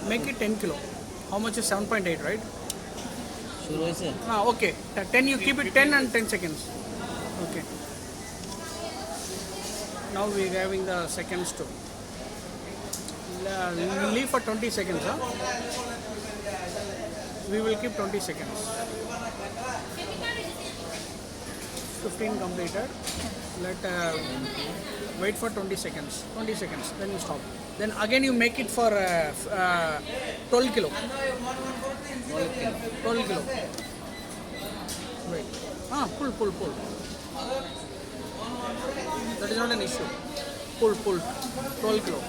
Make it 10 kilo. How much is 7.8, right? Sure, sir. Okay. 10, you keep it 10 and 10 seconds. Okay. Now we are having the second stove. We will leave for 20 seconds. Huh? We will keep 20 seconds. 15 completed. Let wait for 20 seconds. 20 seconds. Then you stop. Then again you make it for 12 kilo. 12 kilo. Wait. Pull. That is not an issue. Pull. 12 kilo.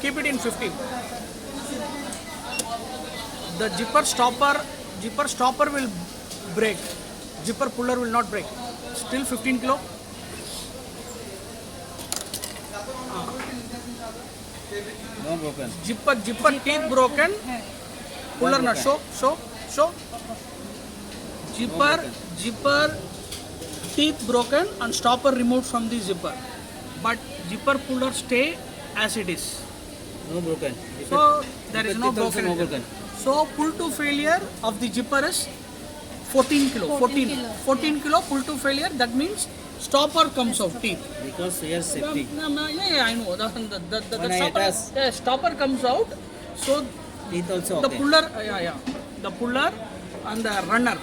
Keep it in 15. The zipper stopper will break. Zipper puller will not break. Still 15 kilo. No broken. Zipper teeth broken. Puller not. Show. Zipper teeth broken and stopper removed from the zipper. But zipper puller stay as it is. No broken. So there is no broken. So pull to failure of the zipper is 14 kilo. 14 kilo pull to failure. That means stopper comes out teeth. Because here safety. Yeah, I know. The stopper comes out. So Teeth also the okay. puller, the puller and the runner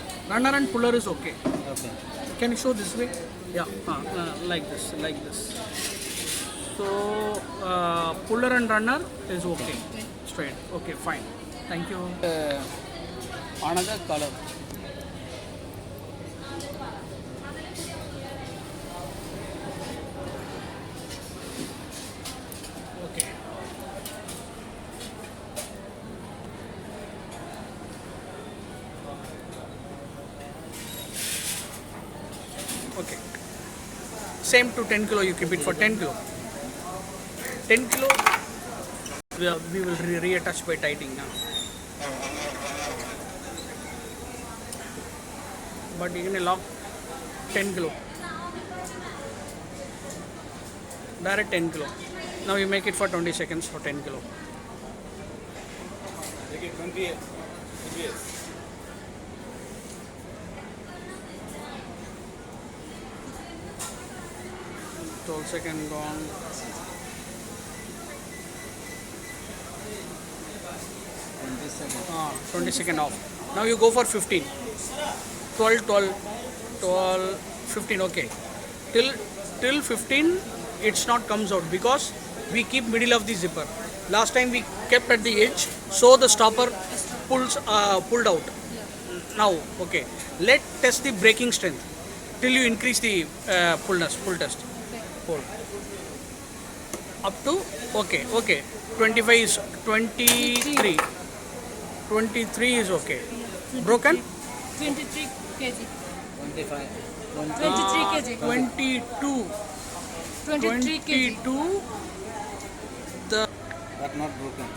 and puller is okay. Okay. Can you show this way? Yeah, like this. So puller and runner is okay. Straight. Okay, fine. Thank you. Another color. Okay. Okay. Same to 10 kilo, you keep it for 10 kilo. 10 kilo, we will reattach by tightening now. But you can lock 10 kilo. Direct 10 kilo. Now you make it for 20 seconds for 10 kilo. Make it 28. 12 seconds gone. 20 second off. Now you go for 15. 12, 15. Okay. Till 15, it's not comes out because we keep middle of the zipper. Last time we kept at the edge, so the stopper pulled out. Now, okay. Let test the braking strength till you increase the pull test. Pull. Up to, okay. 25 is 23. 23 is okay. Broken? 23 kg. 25. 23 kg. 22. 23 kg. 22. But not broken.